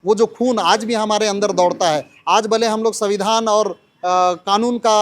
वो जो खून आज भी हमारे अंदर दौड़ता है, आज भले हम लोग संविधान और कानून का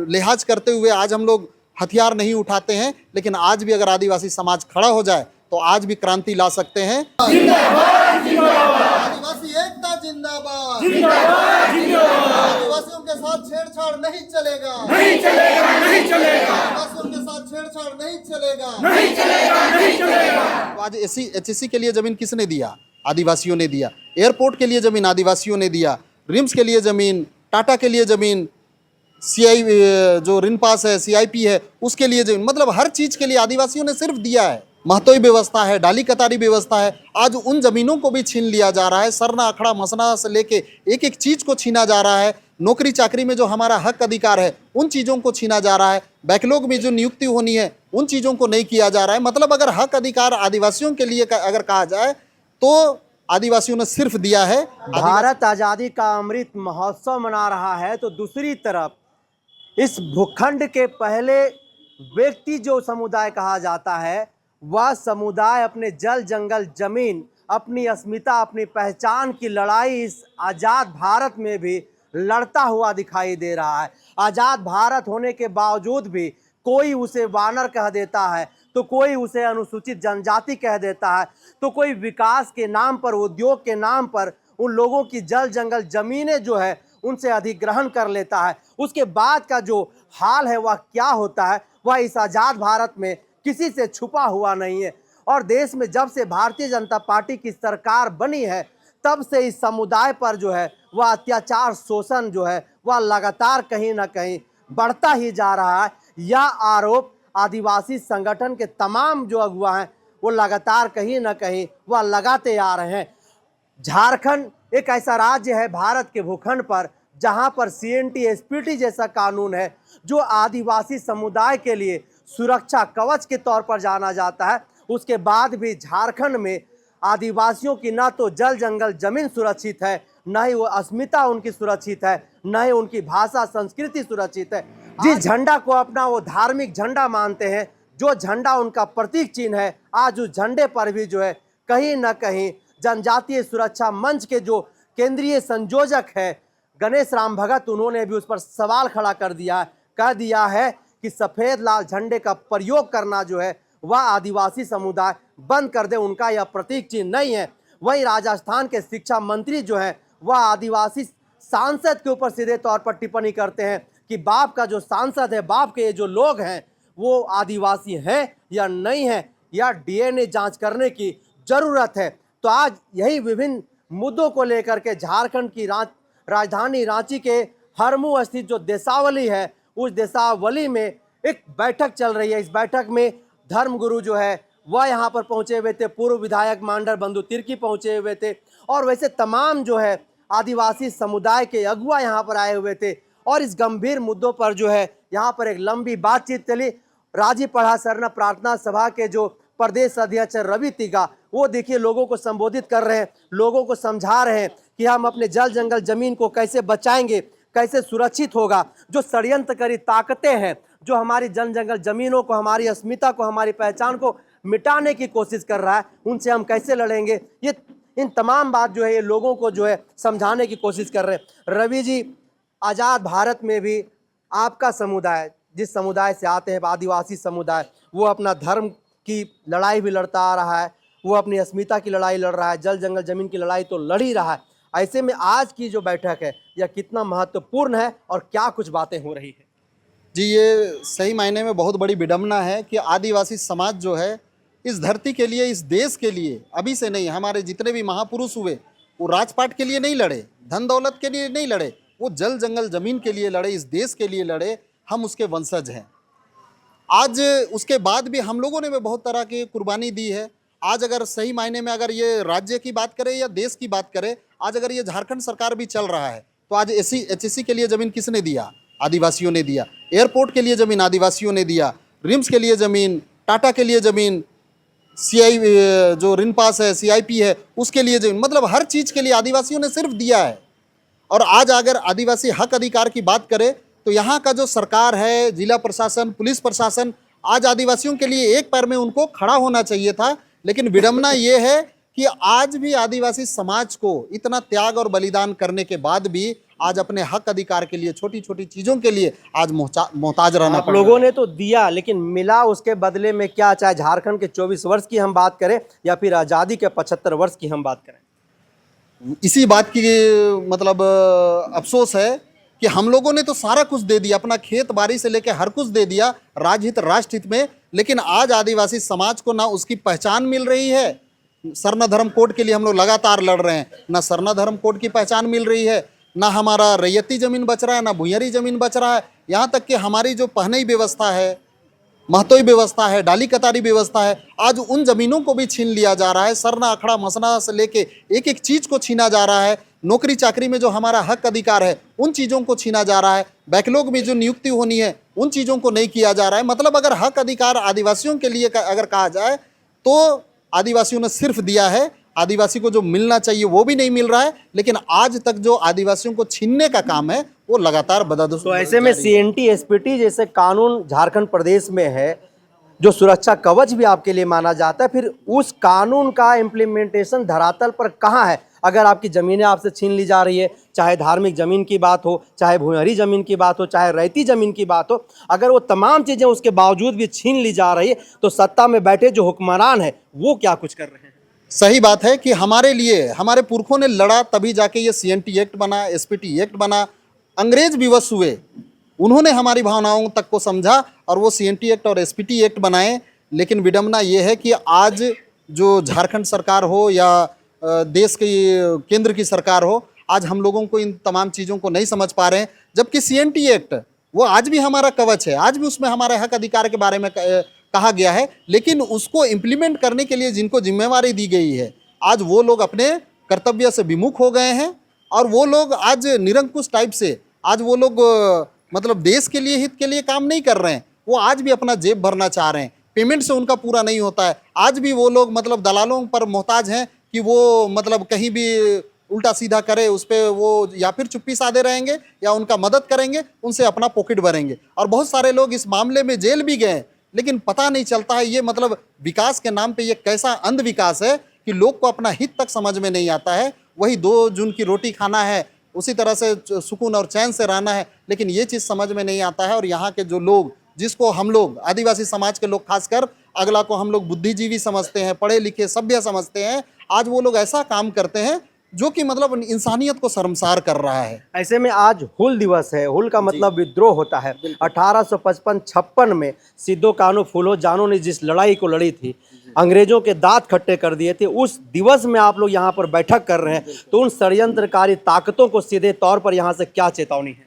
लिहाज करते हुए आज हम लोग हथियार नहीं उठाते हैं, लेकिन आज भी अगर आदिवासी समाज खड़ा हो जाए तो आज भी क्रांति ला सकते हैं। जिंदाबाद जिंदाबाद, आदिवासी एकता जिंदाबाद, जिंदाबाद जिंदाबाद, आदिवासियों के साथ छेड़छाड़ नहीं चलेगा, नहीं चलेगा नहीं चलेगा, आदिवासियों के साथ छेड़छाड़ नहीं चलेगा, नहीं चलेगा नहीं चलेगा। तो आज एचएससी के लिए जमीन किसने दिया? आदिवासियों ने दिया। एयरपोर्ट के लिए जमीन आदिवासियों ने दिया। रिम्स के लिए जमीन, टाटा के लिए जमीन, सीआई जो रिन पास है, सीआईपी है, उसके लिए जमीन, मतलब हर चीज के लिए आदिवासियों ने सिर्फ दिया है। महतोई व्यवस्था है, डाली कतारी व्यवस्था है, आज उन जमीनों को भी छीन लिया जा रहा है। सरना अखड़ा मसना से लेके एक एक चीज को छीना जा रहा है। नौकरी चाकरी में जो हमारा हक अधिकार है उन चीज़ों को छीना जा रहा है। बैकलॉग में जो नियुक्ति होनी है उन चीज़ों को नहीं किया जा रहा है। मतलब अगर हक अधिकार आदिवासियों के लिए अगर कहा जाए तो आदिवासियों ने सिर्फ दिया है। भारत आज़ादी का अमृत महोत्सव मना रहा है तो दूसरी तरफ इस भूखंड के पहले व्यक्ति जो समुदाय कहा जाता है वह समुदाय अपने जल जंगल जमीन, अपनी अस्मिता, अपनी पहचान की लड़ाई इस आज़ाद भारत में भी लड़ता हुआ दिखाई दे रहा है। आज़ाद भारत होने के बावजूद भी कोई उसे वानर कह देता है, तो कोई उसे अनुसूचित जनजाति कह देता है, तो कोई विकास के नाम पर, उद्योग के नाम पर उन लोगों की जल जंगल जमीनें जो है उनसे अधिग्रहण कर लेता है। उसके बाद का जो हाल है वह क्या होता है वह इस आज़ाद भारत में किसी से छुपा हुआ नहीं है। और देश में जब से भारतीय जनता पार्टी की सरकार बनी है तब से इस समुदाय पर जो है वह अत्याचार, शोषण जो है वह लगातार कहीं ना कहीं बढ़ता ही जा रहा है। यह आरोप आदिवासी संगठन के तमाम जो अगुआ हैं वो लगातार कहीं ना कहीं वह लगाते आ रहे हैं। झारखंड एक ऐसा राज्य है भारत के भूखंड पर जहां पर सीएनटी एसपीटी जैसा कानून है जो आदिवासी समुदाय के लिए सुरक्षा कवच के तौर पर जाना जाता है। उसके बाद भी झारखंड में आदिवासियों की ना तो जल जंगल जमीन सुरक्षित है, न ही वो अस्मिता उनकी सुरक्षित है, न ही उनकी भाषा संस्कृति सुरक्षित है। जिस झंडा को अपना वो धार्मिक झंडा मानते हैं, जो झंडा उनका प्रतीक चिन्ह है, आज उस झंडे पर भी जो है कहीं ना कहीं जनजातीय सुरक्षा मंच के जो केंद्रीय संयोजक है गणेश राम भगत, उन्होंने भी उस पर सवाल खड़ा कर दिया है, कह दिया है कि सफ़ेद लाल झंडे का प्रयोग करना जो है वह आदिवासी समुदाय बंद कर दे, उनका यह प्रतीक चिन्ह नहीं है। वहीं राजस्थान के शिक्षा मंत्री जो है वह आदिवासी सांसद के ऊपर सीधे तौर पर टिप्पणी करते हैं कि बाप का जो सांसद है, बाप के ये जो लोग हैं वो आदिवासी हैं या नहीं है, या डीएनए जांच करने की ज़रूरत है। तो आज यही विभिन्न मुद्दों को लेकर के झारखंड की राजधानी रांची के हरमू स्थित जो देसावली है उस देसावली में एक बैठक चल रही है। इस बैठक में धर्मगुरु जो है वह यहाँ पर पहुँचे हुए थे, पूर्व विधायक मांडर बंधु तिर्की पहुँचे हुए थे और वैसे तमाम जो है आदिवासी समुदाय के अगुआ यहाँ पर आए हुए थे। और इस गंभीर मुद्दों पर जो है यहाँ पर एक लंबी बातचीत चली। राजी पढ़ा सरना प्रार्थना सभा के जो प्रदेश अध्यक्ष रवि तिगा वो देखिए लोगों को संबोधित कर रहे हैं, लोगों को समझा रहे हैं कि हम अपने जल जंगल जमीन को कैसे बचाएंगे, कैसे सुरक्षित होगा। जो षड्यंत्रकारी ताकतें हैं जो हमारी जल जंगल जमीनों को, हमारी अस्मिता को, हमारी पहचान को मिटाने की कोशिश कर रहा है, उनसे हम कैसे लड़ेंगे, ये इन तमाम बात जो है ये लोगों को जो है समझाने की कोशिश कर रहे हैं। रवि जी, आज़ाद भारत में भी आपका समुदाय, जिस समुदाय से आते हैं आदिवासी समुदाय, वो अपना धर्म की लड़ाई भी लड़ता आ रहा है, वो अपनी अस्मिता की लड़ाई लड़ रहा है, जल जंगल जमीन की लड़ाई तो लड़ ही रहा है। ऐसे में आज की जो बैठक है यह कितना महत्वपूर्ण है और क्या कुछ बातें हो रही है? जी, ये सही मायने में बहुत बड़ी विडंबना है कि आदिवासी समाज जो है इस धरती के लिए, इस देश के लिए, अभी से नहीं, हमारे जितने भी महापुरुष हुए वो राजपाट के लिए नहीं लड़े, धन दौलत के लिए नहीं लड़े, वो जल जंगल जमीन के लिए लड़े, इस देश के लिए लड़े। हम उसके वंशज हैं। आज उसके बाद भी हम लोगों ने भी बहुत तरह की कुर्बानी दी है। आज अगर सही मायने में अगर ये राज्य की बात करें या देश की बात करें, आज अगर ये झारखंड सरकार भी चल रहा है तो आज एचएससी के लिए ज़मीन किसने दिया? आदिवासियों ने दिया। एयरपोर्ट के लिए ज़मीन आदिवासियों ने दिया। रिम्स के लिए ज़मीन, टाटा के लिए ज़मीन, सीआई जो रिन पास है, सीआईपी है, उसके लिए ज़मीन, मतलब हर चीज़ के लिए आदिवासियों ने सिर्फ दिया है। और आज अगर आदिवासी हक अधिकार की बात करें तो यहाँ का जो सरकार है, जिला प्रशासन, पुलिस प्रशासन, आज आदिवासियों के लिए एक पैर में उनको खड़ा होना चाहिए था। लेकिन विडंबना ये है कि आज भी आदिवासी समाज को इतना त्याग और बलिदान करने के बाद भी आज अपने हक अधिकार के लिए, छोटी छोटी चीजों के लिए आज मोहताज रहना आप पड़ रहा लोगों ने तो दिया, लेकिन मिला उसके बदले में क्या? चाहे झारखंड के 24 वर्ष की हम बात करें या फिर आज़ादी के 75 वर्ष की हम बात करें। है। इसी बात की मतलब अफसोस है कि हम लोगों ने तो सारा कुछ दे दिया, अपना खेत बाड़ी से लेकर हर कुछ दे दिया राजहित राष्ट्रहित में, लेकिन आज आदिवासी समाज को ना उसकी पहचान मिल रही है। सरना धर्म कोड के लिए हम लोग लगातार लड़ रहे हैं, ना सरना धर्म कोड की पहचान मिल रही है, ना हमारा रैयती जमीन बच रहा है, ना भुइयारी जमीन बच रहा है। यहाँ तक कि हमारी जो पहनई व्यवस्था है, महतोई व्यवस्था है, डाली कतारी व्यवस्था है, आज उन जमीनों को भी छीन लिया जा रहा है। सरना अखड़ा मसना से लेके एक एक चीज को छीना जा रहा है। नौकरी चाकरी में जो हमारा हक अधिकार है उन चीज़ों को छीना जा रहा है। बैकलॉग में जो नियुक्ति होनी है उन चीज़ों को नहीं किया जा रहा है। मतलब अगर हक अधिकार आदिवासियों के लिए अगर कहा जाए तो आदिवासियों ने सिर्फ दिया है, आदिवासी को जो मिलना चाहिए वो भी नहीं मिल रहा है। लेकिन आज तक जो आदिवासियों को छीनने का काम है वो लगातार बदस्तूर। तो ऐसे में CNT SPT जैसे कानून झारखंड प्रदेश में है, जो सुरक्षा कवच भी आपके लिए माना जाता है, फिर उस कानून का इम्प्लीमेंटेशन धरातल पर कहाँ है? अगर आपकी ज़मीनें आपसे छीन ली जा रही है, चाहे धार्मिक ज़मीन की बात हो, चाहे भूमिहरी ज़मीन की बात हो, चाहे रैयती ज़मीन की बात हो, अगर वो तमाम चीज़ें उसके बावजूद भी छीन ली जा रही है, तो सत्ता में बैठे जो हुक्मरान है वो क्या कुछ कर रहे हैं? सही बात है कि हमारे लिए हमारे पुरखों ने लड़ा, तभी जाके ये CNT एक्ट बना, SPT एक्ट बना। अंग्रेज विवश हुए, उन्होंने हमारी भावनाओं तक को समझा और वो CNT एक्ट और SPT एक्ट बनाए। लेकिन विडंबना ये है कि आज जो झारखंड सरकार हो या देश की केंद्र की सरकार हो, आज हम लोगों को इन तमाम चीज़ों को नहीं समझ पा रहे हैं। जबकि CNT एक्ट वो आज भी हमारा कवच है, आज भी उसमें हमारे हक अधिकार के बारे में कहा गया है। लेकिन उसको इम्प्लीमेंट करने के लिए जिनको जिम्मेवारी दी गई है, आज वो लोग अपने कर्तव्य से विमुख हो गए हैं और वो लोग आज निरंकुश टाइप से, आज वो लोग मतलब देश के लिए, हित के लिए काम नहीं कर रहे हैं। वो आज भी अपना जेब भरना चाह रहे हैं, पेमेंट से उनका पूरा नहीं होता है। आज भी वो लोग मतलब दलालों पर मोहताज हैं कि वो मतलब कहीं भी उल्टा सीधा करे उस पर वो या फिर चुप्पी साधे रहेंगे या उनका मदद करेंगे, उनसे अपना पॉकेट भरेंगे। और बहुत सारे लोग इस मामले में जेल भी गए, लेकिन पता नहीं चलता है ये मतलब विकास के नाम पे ये कैसा अंध विकास है कि लोग को अपना हित तक समझ में नहीं आता है। वही 2 जून की रोटी खाना है, उसी तरह से सुकून और चैन से रहना है, लेकिन ये चीज़ समझ में नहीं आता है। और यहाँ के जो लोग, जिसको हम लोग आदिवासी समाज के लोग खासकर, अगला को हम लोग बुद्धिजीवी समझते हैं, पढ़े लिखे सभ्य समझते हैं, आज वो लोग ऐसा काम करते हैं जो कि मतलब इंसानियत को शर्मसार कर रहा है। ऐसे में आज हुल दिवस है, हुल का मतलब विद्रोह होता है। 1855-56 में सिद्धो कान्हू फूलो जानों ने जिस लड़ाई को लड़ी थी, अंग्रेजों के दांत खट्टे कर दिए थे, उस दिवस में आप लोग यहाँ पर बैठक कर रहे हैं, तो उन षड्यंत्रकारी ताकतों को सीधे तौर पर यहाँ से क्या चेतावनी है?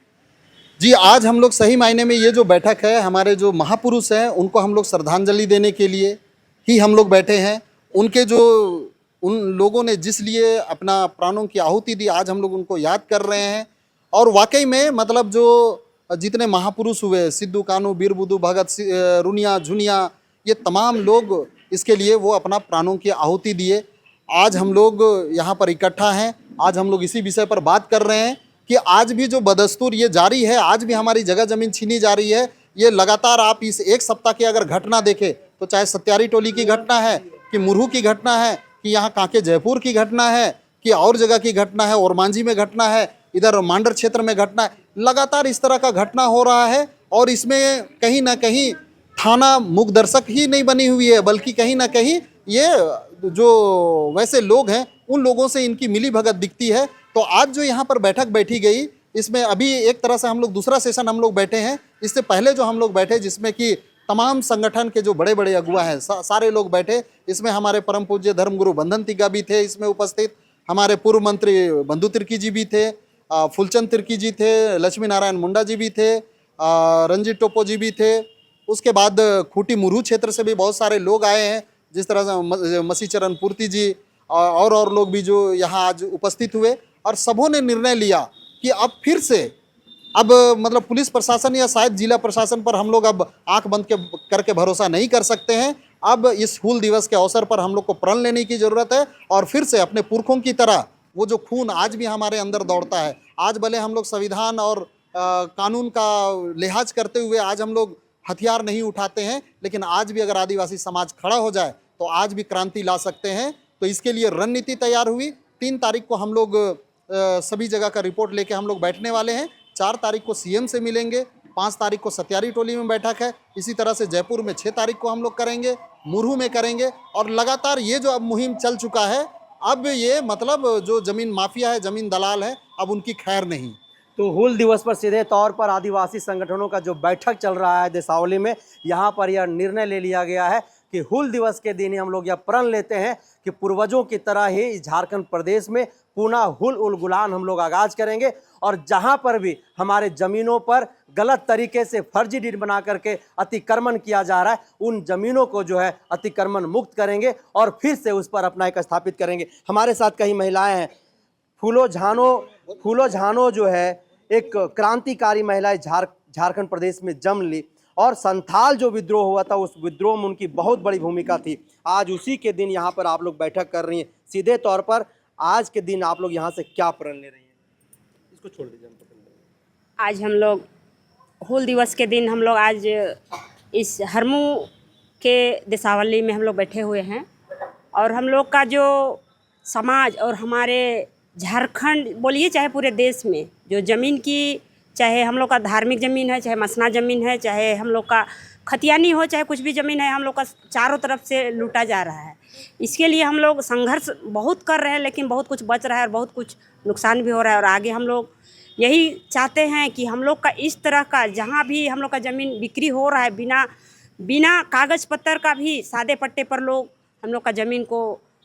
जी, आज हम लोग सही मायने में ये जो बैठक है, हमारे जो महापुरुष हैं उनको हम लोग श्रद्धांजलि देने के लिए ही हम लोग बैठे हैं। उनके जो उन लोगों ने जिस लिए अपना प्राणों की आहुति दी, आज हम लोग उनको याद कर रहे हैं। और वाकई में मतलब जो जितने महापुरुष हुए, सिद्धू कान्हू, बीर बुद्धू भगत, रुनिया झुनिया, ये तमाम लोग इसके लिए वो अपना प्राणों की आहुति दिए। आज हम लोग यहाँ पर इकट्ठा हैं, आज हम लोग इसी विषय पर बात कर रहे हैं कि आज भी जो बदस्तूर ये जारी है, आज भी हमारी जगह ज़मीन छीनी जा रही है। ये लगातार आप इस एक सप्ताह की अगर घटना देखें तो चाहे सत्यारी टोली की घटना है, कि मुरहू की घटना है, कि यहाँ कांके जयपुर की घटना है, कि और जगह की घटना है, ओरमांझी में घटना है, इधर मांडर क्षेत्र में घटना है, लगातार इस तरह का घटना हो रहा है। और इसमें कहीं ना कहीं थाना मुख दर्शक ही नहीं बनी हुई है, बल्कि कहीं ना कहीं ये जो वैसे लोग हैं उन लोगों से इनकी मिली भगत दिखती है। तो आज जो यहाँ पर बैठक बैठी गई, इसमें अभी एक तरह से हम लोग दूसरा सेशन हम लोग बैठे हैं। इससे पहले जो हम लोग बैठे, जिसमें कि तमाम संगठन के जो बड़े बड़े अगुआ हैं सारे लोग बैठे। इसमें हमारे परम पूज्य धर्मगुरु बंधन तिग्गा भी थे इसमें उपस्थित, हमारे पूर्व मंत्री बंधु तिर्की जी भी थे, फुलचंद तिर्की जी थे, लक्ष्मी नारायण मुंडा जी भी थे, रंजीत टोपो जी भी थे। उसके बाद खूंटी मुरहू क्षेत्र से भी बहुत सारे लोग आए हैं, जिस तरह से मसीचरण पूर्ति जी और लोग भी जो यहाँ आज उपस्थित हुए। और सबों ने निर्णय लिया कि अब फिर से अब मतलब पुलिस प्रशासन या शायद जिला प्रशासन पर हम लोग अब आंख बंद करके भरोसा नहीं कर सकते हैं। अब इस हूल दिवस के अवसर पर हम लोग को प्रण लेने की ज़रूरत है और फिर से अपने पुरखों की तरह वो जो खून आज भी हमारे अंदर दौड़ता है, आज भले हम लोग संविधान और कानून का लिहाज करते हुए आज हम लोग हथियार नहीं उठाते हैं, लेकिन आज भी अगर आदिवासी समाज खड़ा हो जाए तो आज भी क्रांति ला सकते हैं। तो इसके लिए रणनीति तैयार हुई। 3 तारीख को हम लोग सभी जगह का रिपोर्ट लेके हम लोग बैठने वाले हैं। 4 तारीख को सीएम से मिलेंगे, 5 तारीख को सत्यारी टोली में बैठक है, इसी तरह से जयपुर में 6 तारीख को हम लोग करेंगे, मुरहू में करेंगे। और लगातार ये जो अब मुहिम चल चुका है, अब ये मतलब जो ज़मीन माफिया है, ज़मीन दलाल है, अब उनकी खैर नहीं। तो हूल दिवस पर सीधे तौर पर आदिवासी संगठनों का जो बैठक चल रहा है देसावली में, यहाँ पर यह निर्णय ले लिया गया है कि हूल दिवस के दिन ही हम लोग यह प्रण लेते हैं कि पूर्वजों की तरह ही इस झारखंड प्रदेश में पुनः हुल उल गुलान हम लोग आगाज करेंगे। और जहाँ पर भी हमारे ज़मीनों पर गलत तरीके से फर्जी डीड बना करके अतिक्रमण किया जा रहा है, उन ज़मीनों को जो है अतिक्रमण मुक्त करेंगे और फिर से उस पर अपना एक स्थापित करेंगे। हमारे साथ कई महिलाएं हैं। फूलो झानो जो है एक क्रांतिकारी महिला झारखंड प्रदेश में जन्म ली और संथाल जो विद्रोह हुआ था उस विद्रोह में उनकी बहुत बड़ी भूमिका थी। आज उसी के दिन यहाँ पर आप लोग बैठक कर रही हैं। सीधे तौर पर आज के दिन आप लोग यहाँ से क्या प्रण ले रही हैं? इसको छोड़ दीजिए। आज हम लोग हूल दिवस के दिन हम लोग आज इस हरमू के देसावली में हम लोग बैठे हुए हैं और हम लोग का जो समाज और हमारे झारखंड बोलिए चाहे पूरे देश में जो ज़मीन की, चाहे हम लोग का धार्मिक ज़मीन है, चाहे मसना ज़मीन है, चाहे हम लोग का खतियानी हो, चाहे कुछ भी ज़मीन है, हम लोग का चारों तरफ से लूटा जा रहा है। इसके लिए हम लोग संघर्ष बहुत कर रहे हैं, लेकिन बहुत कुछ बच रहा है और बहुत कुछ नुकसान भी हो रहा है। और आगे हम लोग यही चाहते हैं कि हम लोग का इस तरह का जहाँ भी हम लोग का ज़मीन बिक्री हो रहा है बिना कागज़ पत्तर का भी सादे पट्टे पर लोग हम लोग का ज़मीन को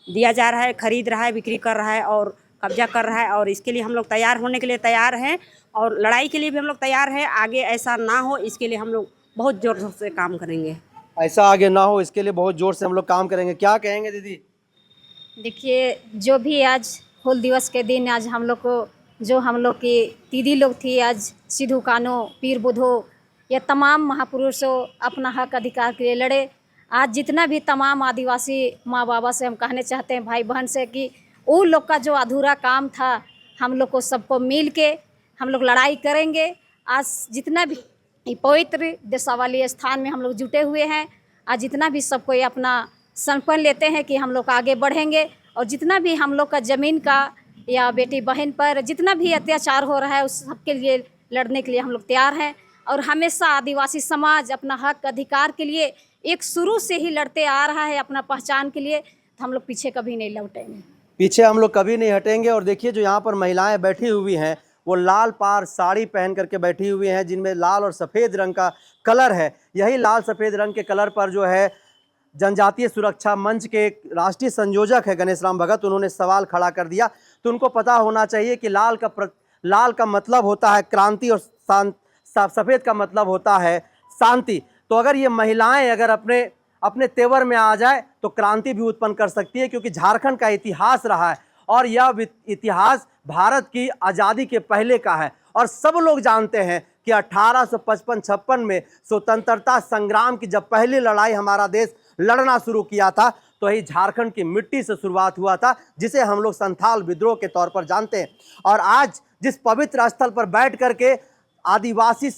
दिया जा रहा है, खरीद रहा है, बिक्री कर रहा है और कब्जा कर रहा है। और इसके लिए हम लोग तैयार होने के लिए तैयार हैं और लड़ाई के लिए भी हम लोग तैयार हैं। आगे ऐसा ना हो इसके लिए हम लोग बहुत ज़ोर से काम करेंगे। ऐसा आगे ना हो इसके लिए बहुत ज़ोर से हम लोग काम करेंगे। क्या कहेंगे दीदी? देखिए, जो भी आज हूल दिवस के दिन आज हम लोग को जो हम लोग की दीदी लोग थी, आज सिद्धू कान्हू, पीर बुधो, ये तमाम महापुरुषों अपना हक अधिकार के लिए लड़े। आज जितना भी तमाम आदिवासी माँ बाबा से हम कहने चाहते हैं, भाई बहन से, कि उन लोग का जो अधूरा काम था हम लोग को सबको मिल के हम लोग लड़ाई करेंगे। आज जितना भी पवित्र देसावली स्थान में हम लोग जुटे हुए हैं, आज जितना भी सबको ये अपना संकल्प लेते हैं कि हम लोग आगे बढ़ेंगे और जितना भी हम लोग का ज़मीन का या बेटी बहन पर जितना भी अत्याचार हो रहा है उस सब के लिए लड़ने के लिए हम लोग तैयार हैं। और हमेशा आदिवासी समाज अपना हक अधिकार के लिए एक शुरू से ही लड़ते आ रहा है, अपना पहचान के लिए। तो हम लोग पीछे कभी नहीं लौटेंगे, पीछे हम लोग कभी नहीं हटेंगे। और देखिए जो यहाँ पर महिलाएं बैठी हुई हैं वो लाल पार साड़ी पहन करके बैठी हुई हैं, जिनमें लाल और सफ़ेद रंग का कलर है। यही लाल सफ़ेद रंग के कलर पर जो है जनजातीय सुरक्षा मंच के राष्ट्रीय संयोजक है गणेश राम भगत, उन्होंने सवाल खड़ा कर दिया। तो उनको पता होना चाहिए कि लाल का मतलब होता है क्रांति और सफ़ेद का मतलब होता है शांति। तो अगर ये महिलाएं अगर अपने तेवर में आ जाए तो क्रांति भी उत्पन्न कर सकती है, क्योंकि झारखंड का इतिहास रहा है और यह इतिहास भारत की आज़ादी के पहले का है। और सब लोग जानते हैं कि 1855-56 में स्वतंत्रता संग्राम की जब पहली लड़ाई हमारा देश लड़ना शुरू किया था तो यही झारखंड की मिट्टी से शुरुआत हुआ था, जिसे हम लोग संथाल विद्रोह के तौर पर जानते हैं। और आज जिस पवित्र स्थल पर बैठ करके आदिवासी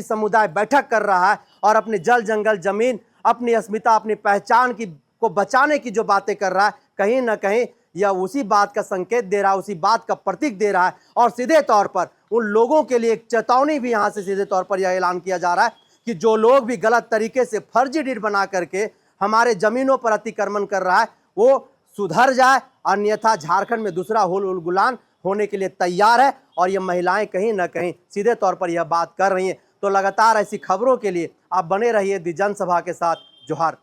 समुदाय बैठक कर रहा है और अपने जल जंगल जमीन, अपनी अस्मिता, अपनी पहचान को बचाने की जो बातें कर रहा है, कहीं ना कहीं यह उसी बात का संकेत दे रहा है, उसी बात का प्रतीक दे रहा है। और सीधे तौर पर उन लोगों के लिए एक चेतावनी भी यहाँ से सीधे तौर पर यह ऐलान किया जा रहा है कि जो लोग भी गलत तरीके से फर्जी डीड बना करके हमारे ज़मीनों पर अतिक्रमण कर रहा है वो सुधर जाए, अन्यथा झारखंड में दूसरा हुल उल गुलान होने के लिए तैयार है। और ये महिलाएं कहीं ना कहीं सीधे तौर पर यह बात कर रही हैं। तो लगातार ऐसी खबरों के लिए आप बने रहिए दी जनसभा के साथ। जोहार।